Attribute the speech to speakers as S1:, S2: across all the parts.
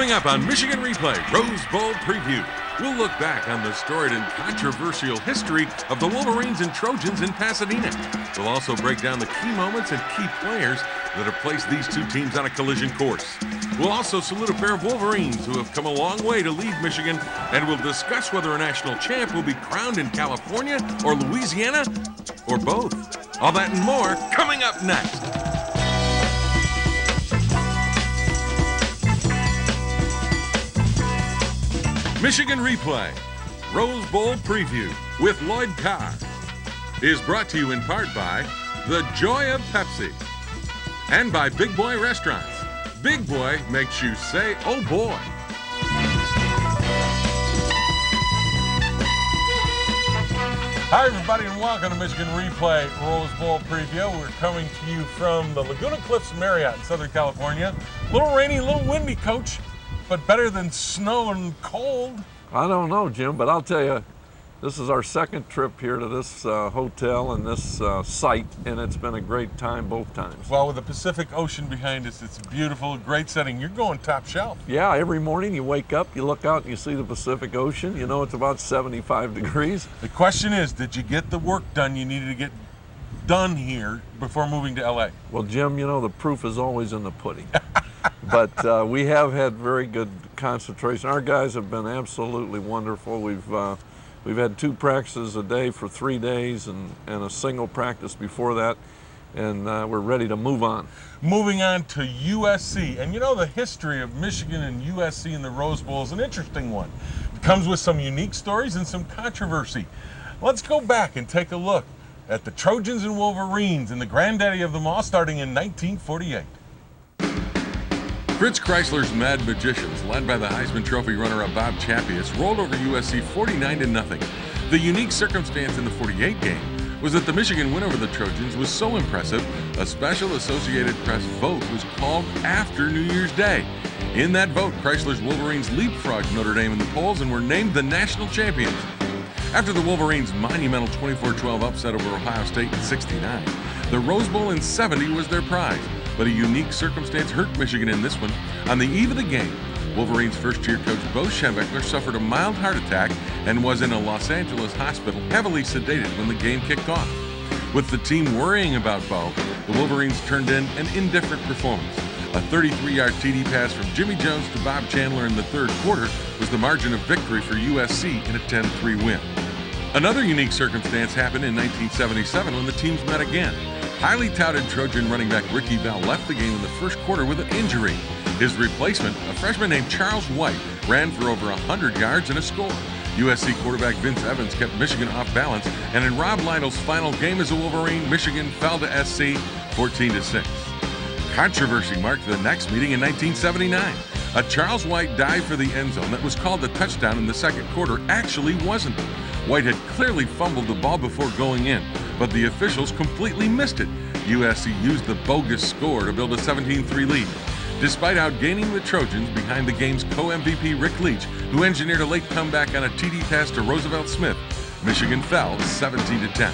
S1: Coming up on Michigan Replay, Rose Bowl Preview. We'll look back on the storied and controversial history of the Wolverines and Trojans in Pasadena. We'll also break down the key moments and key players that have placed these two teams on a collision course. We'll also salute a pair of Wolverines who have come a long way to lead Michigan, and we'll discuss whether a national champ will be crowned in California or Louisiana or both. All that and more coming up next. Michigan Replay, Rose Bowl Preview with Lloyd Carr is brought to you in part by The Joy of Pepsi and by Big Boy Restaurants. Big Boy makes you say, oh boy. Hi everybody and welcome to Michigan Replay, Rose Bowl Preview. We're coming to you from the Laguna Cliffs Marriott in Southern California. A little rainy, a little windy, Coach. But better than snow and cold.
S2: I don't know, Jim, but I'll tell you, this is our second trip here to this hotel and this site, and it's been a great time both times.
S1: Well, with the Pacific Ocean behind us, it's beautiful, great setting. You're going top shelf.
S2: Yeah, every morning you wake up, you look out and you see the Pacific Ocean. You know it's about 75 degrees.
S1: The question is, did you get the work done you needed to get done here before moving to LA?
S2: Well, Jim, you know the proof is always in the pudding. But we have had very good concentration. Our guys have been absolutely wonderful. We've had 2 practices a day for 3 days and a single practice before that, and we're ready to move on.
S1: Moving on to USC, and you know the history of Michigan and USC in the Rose Bowl is an interesting one. It comes with some unique stories and some controversy. Let's go back and take a look at the Trojans and Wolverines and the granddaddy of them all starting in 1948. Fritz Chrysler's Mad Magicians, led by the Heisman Trophy runner-up Bob Chappius, rolled over USC 49-0. The unique circumstance in the 48 game was that the Michigan win over the Trojans was so impressive, a special Associated Press vote was called after New Year's Day. In that vote, Chrysler's Wolverines leapfrogged Notre Dame in the polls and were named the national champions. After the Wolverines' monumental 24-12 upset over Ohio State in '69, the Rose Bowl in '70 was their prize. But a unique circumstance hurt Michigan in this one. On the eve of the game, Wolverines first-year coach Bo Schembechler suffered a mild heart attack and was in a Los Angeles hospital heavily sedated when the game kicked off. With the team worrying about Bo, the Wolverines turned in an indifferent performance. A 33-yard TD pass from Jimmy Jones to Bob Chandler in the third quarter was the margin of victory for USC in a 10-3 win. Another unique circumstance happened in 1977 when the teams met again. Highly touted Trojan running back Ricky Bell left the game in the first quarter with an injury. His replacement, a freshman named Charles White, ran for over 100 yards and a score. USC quarterback Vince Evans kept Michigan off balance, and in Rob Lytle's final game as a Wolverine, Michigan fell to SC 14-6. Controversy marked the next meeting in 1979. A Charles White dive for the end zone that was called a touchdown in the second quarter actually wasn't. White had clearly fumbled the ball before going in, but the officials completely missed it. USC used the bogus score to build a 17-3 lead. Despite outgaining the Trojans behind the game's co-MVP Rick Leach, who engineered a late comeback on a TD pass to Roosevelt Smith, Michigan fell 17-10.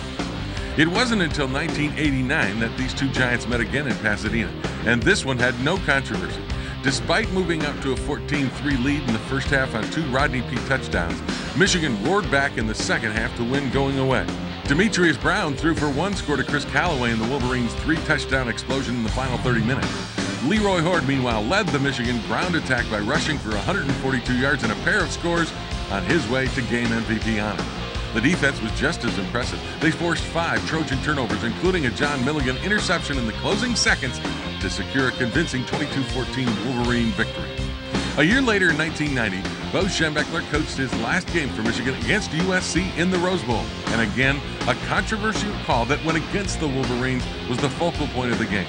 S1: It wasn't until 1989 that these two giants met again in Pasadena, and this one had no controversy. Despite moving up to a 14-3 lead in the first half on 2 Rodney Peete touchdowns, Michigan roared back in the second half to win going away. Demetrius Brown threw for 1 score to Chris Callaway in the Wolverines' 3-touchdown explosion in the final 30 minutes. Leroy Horde, meanwhile, led the Michigan ground attack by rushing for 142 yards and a pair of scores on his way to game MVP honor. The defense was just as impressive. They forced 5 Trojan turnovers, including a John Milligan interception in the closing seconds to secure a convincing 22-14 Wolverine victory. A year later in 1990, Bo Schembechler coached his last game for Michigan against USC in the Rose Bowl. And again, a controversial call that went against the Wolverines was the focal point of the game.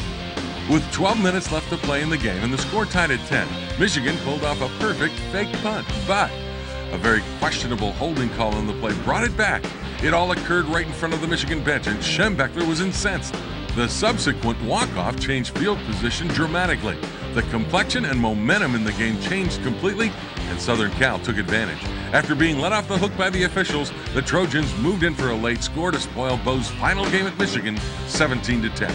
S1: With 12 minutes left to play in the game and the score tied at 10, Michigan pulled off a perfect fake punt, but a very questionable holding call on the play brought it back. It all occurred right in front of the Michigan bench, and Schembechler was incensed. The subsequent walk-off changed field position dramatically. The complexion and momentum in the game changed completely, and Southern Cal took advantage. After being let off the hook by the officials, the Trojans moved in for a late score to spoil Bo's final game at Michigan, 17-10.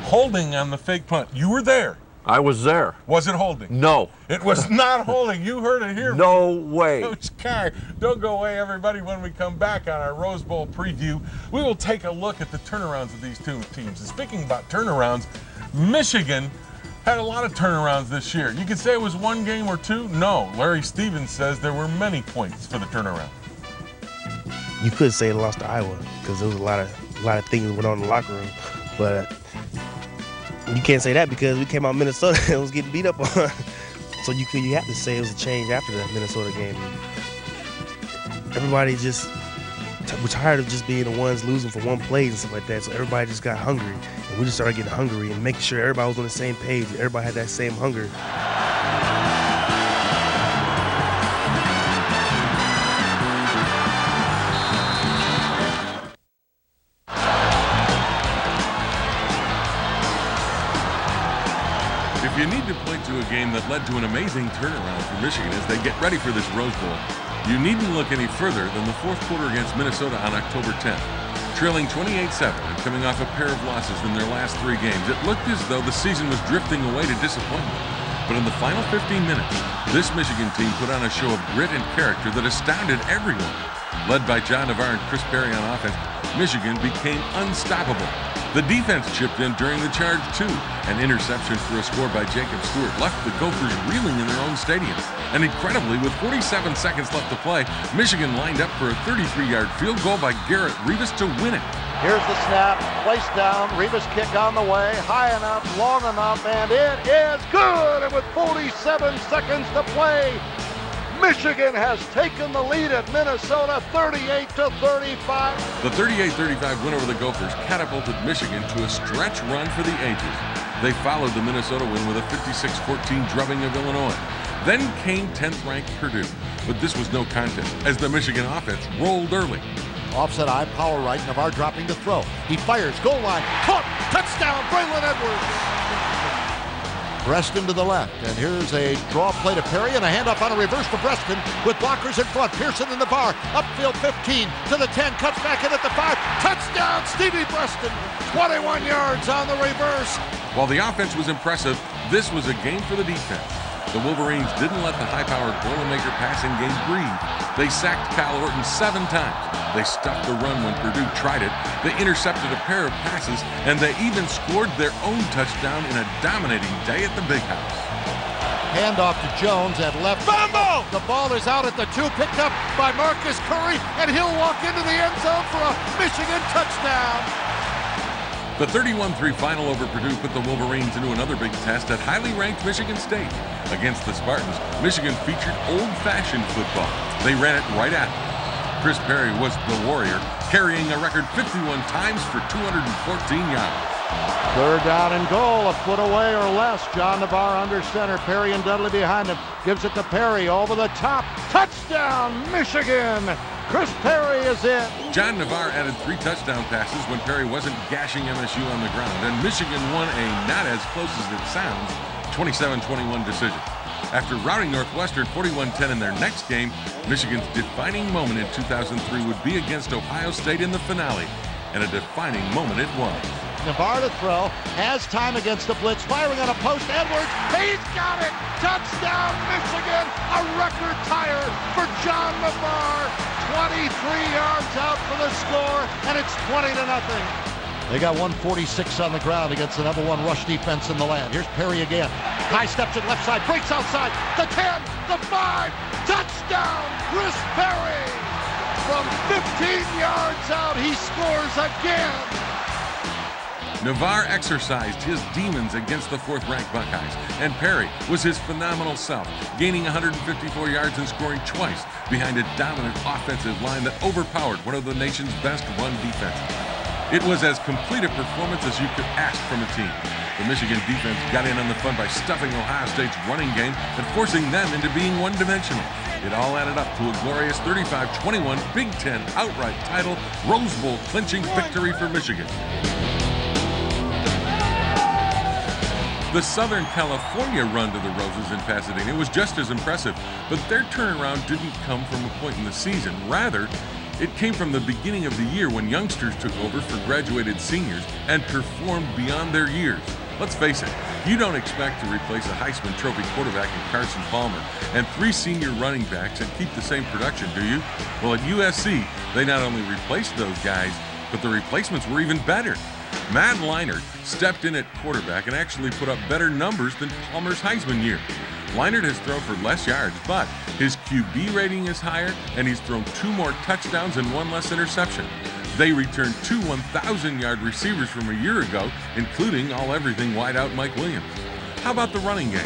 S1: Holding on the fake punt. You were there.
S2: I was there.
S1: Was it holding?
S2: No.
S1: It was not holding. You heard it here.
S2: No way.
S1: Coach Carr. Don't go away, everybody. When we come back on our Rose Bowl preview, we will take a look at the turnarounds of these two teams. And speaking about turnarounds, Michigan had a lot of turnarounds this year. You could say it was one game or two. No. Larry Stevens says there were many points for the turnaround.
S3: You could say they lost to Iowa because there was a lot of things that went on in the locker room, but you can't say that because we came out Minnesota and was getting beat up on. So you have to say it was a change after the Minnesota game. Everybody just was tired of just being the ones losing for one play and stuff like that. So everybody just got hungry, and we just started getting hungry and making sure everybody was on the same page. Everybody had that same hunger.
S1: You need to point to a game that led to an amazing turnaround for Michigan as they get ready for this Rose Bowl. You needn't look any further than the fourth quarter against Minnesota on October 10th. Trailing 28-7 and coming off a pair of losses in their last three games, it looked as though the season was drifting away to disappointment. But in the final 15 minutes, this Michigan team put on a show of grit and character that astounded everyone. Led by John Navarre and Chris Perry on offense, Michigan became unstoppable. The defense chipped in during the charge, too. An interception for a score by Jacob Stewart left the Gophers reeling in their own stadium. And incredibly, with 47 seconds left to play, Michigan lined up for a 33-yard field goal by Garrett Rivas to win it.
S4: Here's the snap, placed down, Rivas kick on the way, high enough, long enough, and it is good! And with 47 seconds to play, Michigan has taken the lead at Minnesota 38-35.
S1: The 38-35 win over the Gophers catapulted Michigan to a stretch run for the ages. They followed the Minnesota win with a 56-14 drubbing of Illinois. Then came 10th-ranked Purdue, but this was no contest as the Michigan offense rolled early.
S4: Offset eye, power right, Navarre dropping to throw. He fires, goal line, caught, touchdown, Braylon Edwards. Breston to the left, and here's a draw play to Perry and a handoff on a reverse to Breston with blockers in front. Pearson in the bar, upfield 15 to the 10, cuts back in at the 5. Touchdown, Stevie Breston, 21 yards on the reverse.
S1: While the offense was impressive, this was a game for the defense. The Wolverines didn't let the high-powered Boilermaker passing game breathe. They sacked Kyle Orton 7 times. They stuffed the run when Purdue tried it. They intercepted a pair of passes, and they even scored their own touchdown in a dominating day at the Big House.
S4: Handoff to Jones at left. Fumble! The ball is out at the 2, picked up by Marcus Curry, and he'll walk into the end zone for a Michigan touchdown.
S1: The 31-3 final over Purdue put the Wolverines into another big test at highly ranked Michigan State. Against the Spartans, Michigan featured old-fashioned football. They ran it right at them. Chris Perry was the warrior, carrying a record 51 times for 214 yards.
S4: Third down and goal, a foot away or less. John Navarre under center, Perry and Dudley behind him. Gives it to Perry, over the top. Touchdown, Michigan! Chris Perry is in.
S1: John Navarre added 3 touchdown passes when Perry wasn't gashing MSU on the ground, and Michigan won a not as close as it sounds 27-21 decision. After routing Northwestern 41-10 in their next game, Michigan's defining moment in 2003 would be against Ohio State in the finale, and a defining moment it was.
S4: Navarre to throw, has time against the blitz, firing on a post, Edwards, he's got it! Touchdown, Michigan! A record tire for John Navarre! 23 yards out for the score, and it's 20-0. They got 146 on the ground against the number 1 rush defense in the land. Here's Perry again. High steps it left side, breaks outside, the 10, the 5, touchdown, Chris Perry! From 15 yards out, he scores again!
S1: Navarre exercised his demons against the 4th-ranked Buckeyes, and Perry was his phenomenal self, gaining 154 yards and scoring twice behind a dominant offensive line that overpowered one of the nation's best run defenses. It was as complete a performance as you could ask from a team. The Michigan defense got in on the fun by stuffing Ohio State's running game and forcing them into being one-dimensional. It all added up to a glorious 35-21 Big Ten outright title, Rose Bowl clinching victory for Michigan. The Southern California run to the Roses in Pasadena was just as impressive, but their turnaround didn't come from a point in the season. Rather, it came from the beginning of the year when youngsters took over for graduated seniors and performed beyond their years. Let's face it, you don't expect to replace a Heisman Trophy quarterback in Carson Palmer and 3 senior running backs and keep the same production, do you? Well, at USC, they not only replaced those guys, but the replacements were even better. Matt Leinart stepped in at quarterback and actually put up better numbers than Palmer's Heisman year. Leinart has thrown for less yards, but his QB rating is higher, and he's thrown 2 more touchdowns and 1 less interception. They returned 2 1,000-yard receivers from a year ago, including all-everything wideout Mike Williams. How about the running game?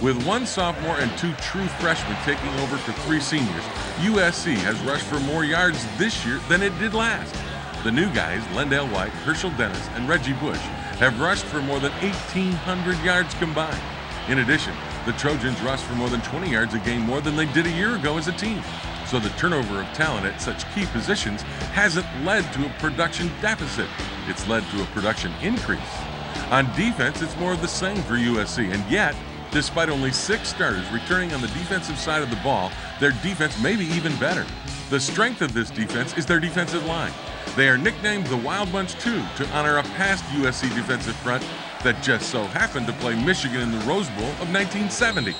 S1: With 1 sophomore and 2 true freshmen taking over for 3 seniors, USC has rushed for more yards this year than it did last. The new guys, Lendale White, Herschel Dennis, and Reggie Bush, have rushed for more than 1,800 yards combined. In addition, the Trojans rushed for more than 20 yards a game more than they did a year ago as a team. So the turnover of talent at such key positions hasn't led to a production deficit. It's led to a production increase. On defense, it's more of the same for USC, and yet, despite only 6 starters returning on the defensive side of the ball, their defense may be even better. The strength of this defense is their defensive line. They are nicknamed the Wild Bunch, too, to honor a past USC defensive front that just so happened to play Michigan in the Rose Bowl of 1970.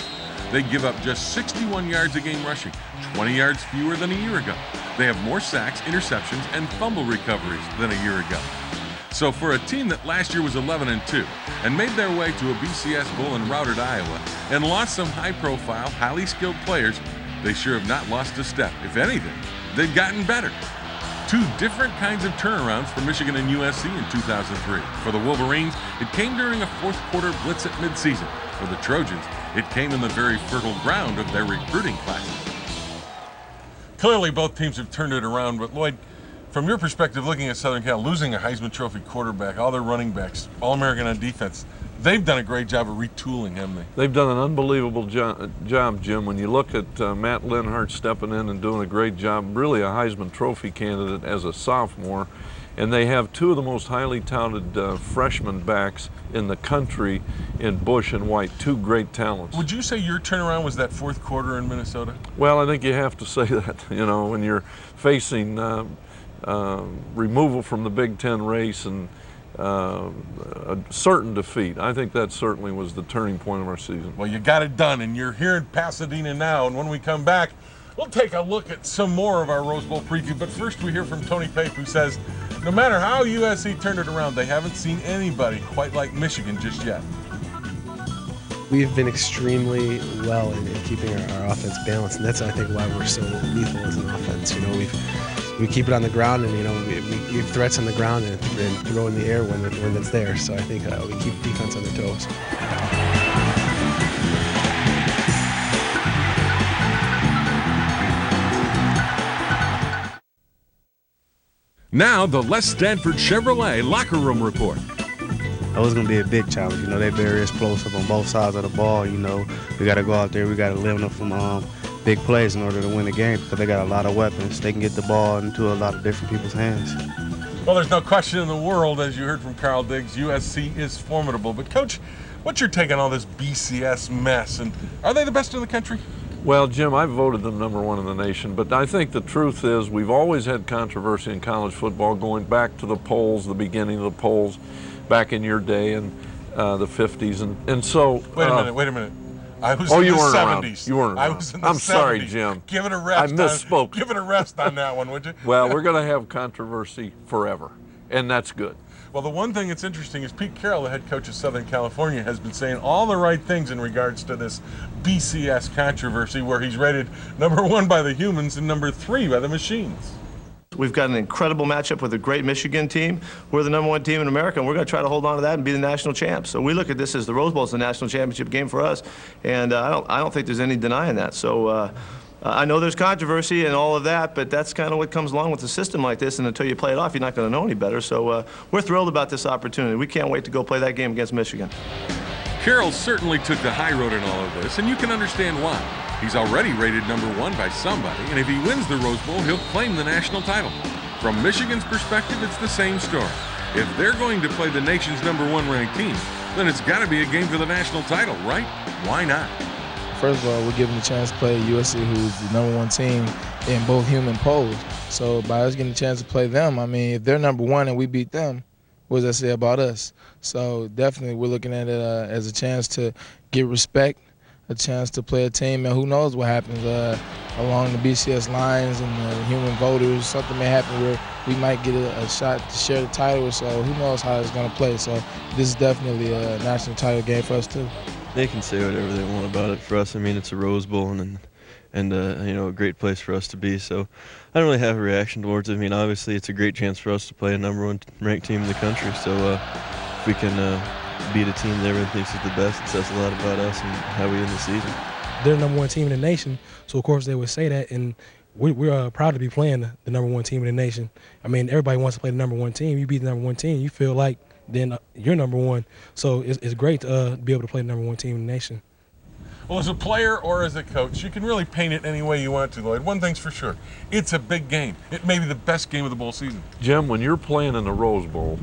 S1: They give up just 61 yards a game rushing, 20 yards fewer than a year ago. They have more sacks, interceptions, and fumble recoveries than a year ago. So for a team that last year was 11-2 and made their way to a BCS Bowl and routed Iowa and lost some high-profile, highly skilled players, they sure have not lost a step. If anything, they've gotten better. 2 different kinds of turnarounds for Michigan and USC in 2003. For the Wolverines, it came during a 4th quarter blitz at midseason. For the Trojans, it came in the very fertile ground of their recruiting classes. Clearly, both teams have turned it around, but Lloyd, from your perspective, looking at Southern Cal, losing a Heisman Trophy quarterback, all their running backs, All-American on defense, they've done a great job of retooling, haven't they?
S2: They've done an unbelievable job, Jim. When you look at Matt Leinart stepping in and doing a great job, really a Heisman Trophy candidate as a sophomore, and they have 2 of the most highly touted freshman backs in the country in Bush and White, 2 great talents.
S1: Would you say your turnaround was that 4th quarter in Minnesota?
S2: Well, I think you have to say that, you know, when you're facing removal from the Big Ten race and a certain defeat. I think that certainly was the turning point of our season.
S1: Well, you got it done, and you're here in Pasadena now, and when we come back, we'll take a look at some more of our Rose Bowl preview. But first we hear from Tony Pape, who says no matter how USC turned it around, they haven't seen anybody quite like Michigan just yet.
S3: We've been extremely well in keeping our offense balanced, and that's, I think, why we're so lethal as an offense. You know, we keep it on the ground, and, you know, we have threats on the ground and throw in the air when it's there. So I think we keep defense on their toes.
S1: Now, the Les Stanford Chevrolet locker room report.
S3: That was going to be a big challenge. You know, they're very explosive on both sides of the ball. You know, we got to go out there. We got to limit them from big plays in order to win the game because they got a lot of weapons. They can get the ball into a lot of different people's hands.
S1: Well, there's no question in the world, as you heard from Carl Diggs, USC is formidable. But, Coach, what's your take on all this BCS mess? And are they the best in the country?
S2: Well, Jim, I've voted them #1 in the nation, but I think the truth is we've always had controversy in college football going back to the polls, the beginning of the polls back in your day in the 50s. And so...
S1: Wait a minute. I was
S2: in
S1: the
S2: you weren't
S1: 70s.
S2: Around. You weren't around.
S1: I was in the
S2: I'm
S1: 70s.
S2: sorry, Jim.
S1: Give it a rest.
S2: I misspoke.
S1: Give it a rest on that one, would you?
S2: Well, we're going to have controversy forever, and that's good.
S1: Well, the one thing that's interesting is Pete Carroll, the head coach of Southern California, has been saying all the right things in regards to this BCS controversy, where he's rated #1 by the humans and #3 by the machines.
S5: We've got an incredible matchup with a great Michigan team. We're the #1 team in America, and we're going to try to hold on to that and be the national champs. So we look at this as the Rose Bowl as the national championship game for us, and I don't think there's any denying that. So I know there's controversy and all of that, but that's kind of what comes along with a system like this, and until you play it off, you're not going to know any better. So we're thrilled about this opportunity. We can't wait to go play that game against Michigan.
S1: Carroll certainly took the high road in all of this, and you can understand why. He's already rated #1 by somebody, and if he wins the Rose Bowl, he'll claim the national title. From Michigan's perspective, it's the same story. If they're going to play the nation's #1 ranked team, then it's got to be a game for the national title, right? Why not?
S6: First of all, we're given a chance to play USC, who's the #1 team in both human polls. So by us getting a chance to play them, I mean, if they're #1 and we beat them, what does that say about us? So definitely we're looking at it as a chance to get respect, a chance to play a team, and who knows what happens along the BCS lines and the human voters. Something may happen where we might get a shot to share the title, so who knows how it's going to play. So this is definitely a national title game for us too.
S7: They can say whatever they want about it. For us, I mean, it's a Rose Bowl and you know, a great place for us to be. So I don't really have a reaction towards it. I mean, obviously it's a great chance for us to play a #1 ranked team in the country. So if we can beat a team that everyone thinks is the best, it says a lot about us and how we end the season.
S8: They're the #1 team in the nation, so of course they would say that, and we're proud to be playing the #1 team in the nation. I mean, everybody wants to play the #1 team. You beat the #1 team, you feel like then you're #1. So it's great to be able to play the #1 team in the nation.
S1: Well, as a player or as a coach, you can really paint it any way you want to, Lloyd. One thing's for sure, it's a big game. It may be the best game of the bowl season.
S2: Jim, when you're playing in the Rose Bowl,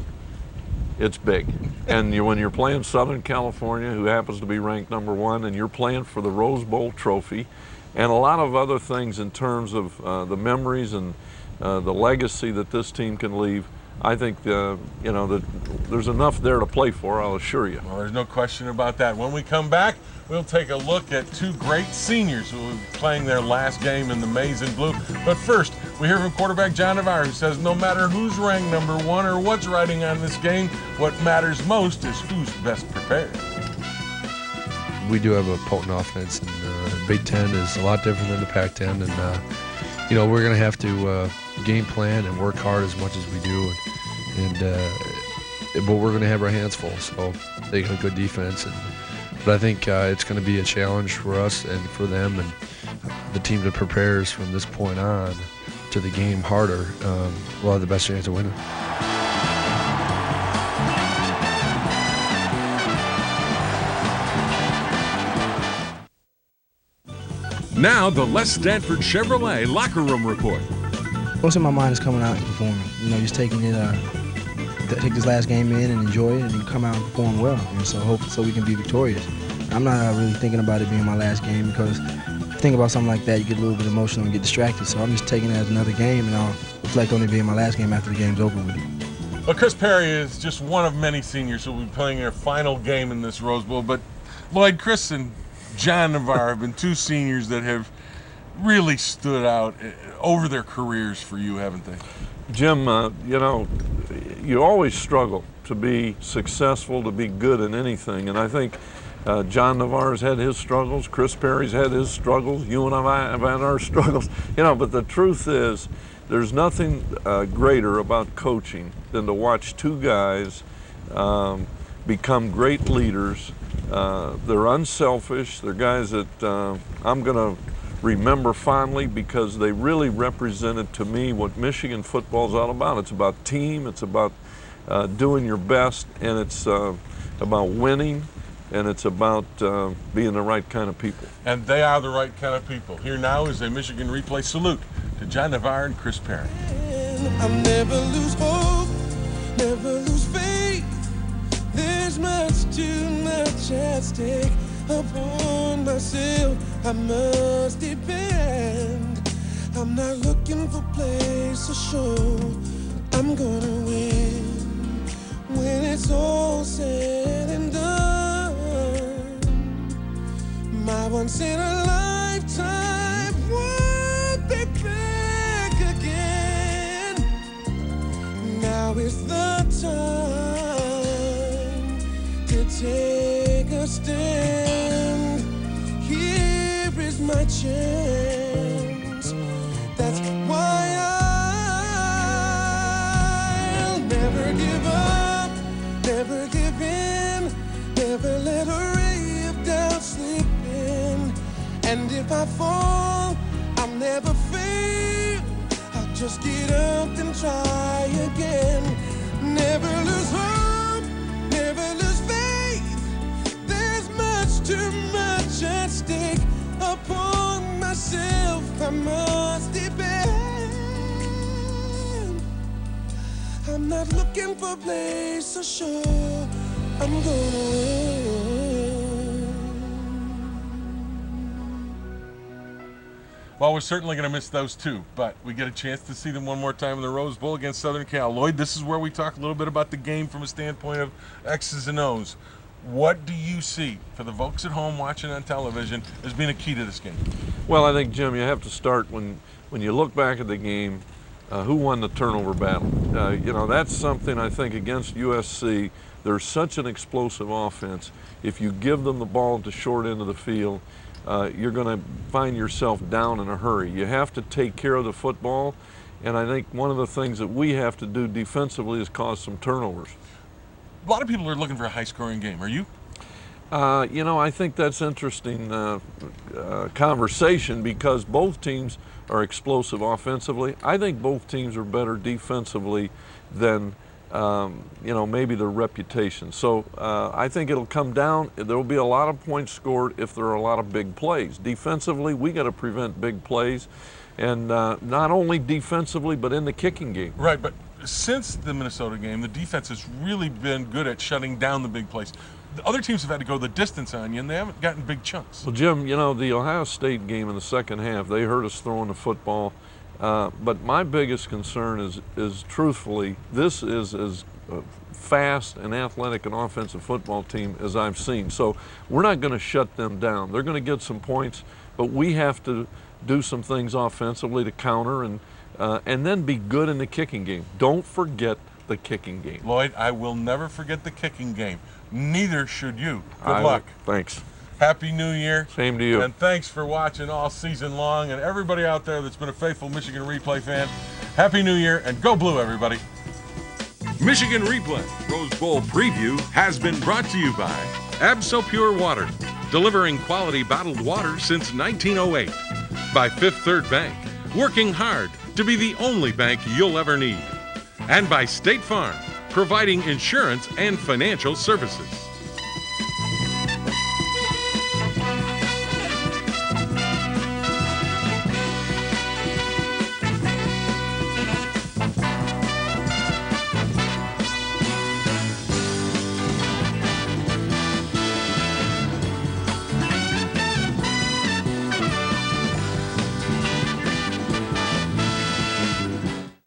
S2: it's big. And when you're playing Southern California, who happens to be ranked #1, and you're playing for the Rose Bowl trophy, and a lot of other things in terms of the memories and the legacy that this team can leave, I think you know, that there's enough there to play for, I'll assure you.
S1: Well, there's no question about that. When we come back, we'll take a look at two great seniors who will be playing their last game in the maize and blue. But first, we hear from quarterback John Navarre, who says no matter who's ranked #1 or what's riding on this game, what matters most is who's best prepared.
S9: We do have a potent offense, and Big Ten is a lot different than the Pac-10, and you know, we're going to have to game plan and work hard as much as we do, but we're going to have our hands full. So they got good defense, but I think it's going to be a challenge for us and for them, and the team that prepares from this point on to the game harder will have the best chance of winning.
S1: Now, the Les Stanford Chevrolet Locker Room Report.
S10: What's in my mind is coming out and performing. You know, just taking it, take this last game in and enjoy it, and then come out and perform well. And so we can be victorious. I'm not really thinking about it being my last game, because if you think about something like that, you get a little bit emotional and get distracted. So I'm just taking it as another game, and I'll reflect on it being my last game after the game's over with.
S1: Well, Chris Perry is just one of many seniors who will be playing their final game in this Rose Bowl. But Lloyd, Chris, and John Navarre have been two seniors that have really stood out over their careers for you, haven't they?
S2: Jim, you know, you always struggle to be successful, to be good in anything, and I think John Navarre's had his struggles, Chris Perry's had his struggles, you and I have had our struggles, you know, but the truth is there's nothing greater about coaching than to watch two guys become great leaders. They're unselfish. They're guys that I'm going to remember fondly, because they really represented to me what Michigan football is all about. It's about team, it's about doing your best, and it's about winning, and it's about being the right kind of people.
S1: And they are the right kind of people. Here now is a Michigan replay salute to John Navarre and Chris Perry.
S11: I'll never lose hope, never lose faith. There's much too much at stake. Upon myself, I must depend. I'm not looking for place to show I'm gonna win. When it's all said and done, my once in a lifetime won't be back again. Now is the time to take a stand. Here is my chance. That's why I'll never give up, never give in, never let a ray of doubt slip in. And if I fall, I'll never fail. I'll just get up and try again. Never lose hope, never lose faith. There's much too much at stake. Upon myself, I must depend. I'm not looking for a place so sure I'm gonna win.
S1: Well, we're certainly going to miss those two, but we get a chance to see them one more time in the Rose Bowl against Southern Cal. Lloyd, this is where we talk a little bit about the game from a standpoint of X's and O's. What do you see for the folks at home watching on television as being a key to this game?
S2: Well, I think, Jim, you have to start when you look back at the game, who won the turnover battle. That's something I think against USC. There's such an explosive offense. If you give them the ball at the short end of the field, you're going to find yourself down in a hurry. You have to take care of the football, and I think one of the things that we have to do defensively is cause some turnovers.
S1: A lot of people are looking for a high-scoring game. Are you?
S2: I think that's interesting conversation because both teams are explosive offensively. I think both teams are better defensively than maybe their reputation. So I think it'll come down. There will be a lot of points scored if there are a lot of big plays. Defensively, we got to prevent big plays, and not only defensively but in the kicking game.
S1: Right, but since the Minnesota game, the defense has really been good at shutting down the big plays. The other teams have had to go the distance on you, and they haven't gotten big chunks.
S2: Well, Jim, the Ohio State game in the second half, they hurt us throwing the football. But my biggest concern is truthfully, this is as fast and athletic an offensive football team as I've seen. So we're not going to shut them down. They're going to get some points, but we have to do some things offensively to counter and then be good in the kicking game. Don't forget the kicking game.
S1: Lloyd, I will never forget the kicking game. Neither should you. Good luck.
S2: Thanks.
S1: Happy New Year.
S2: Same to you.
S1: And thanks for watching all season long. And everybody out there that's been a faithful Michigan Replay fan, Happy New Year and go blue, everybody. Michigan Replay Rose Bowl Preview has been brought to you by Abso Pure Water, delivering quality bottled water since 1908. By Fifth Third Bank, working hard to be the only bank you'll ever need. And by State Farm, providing insurance and financial services.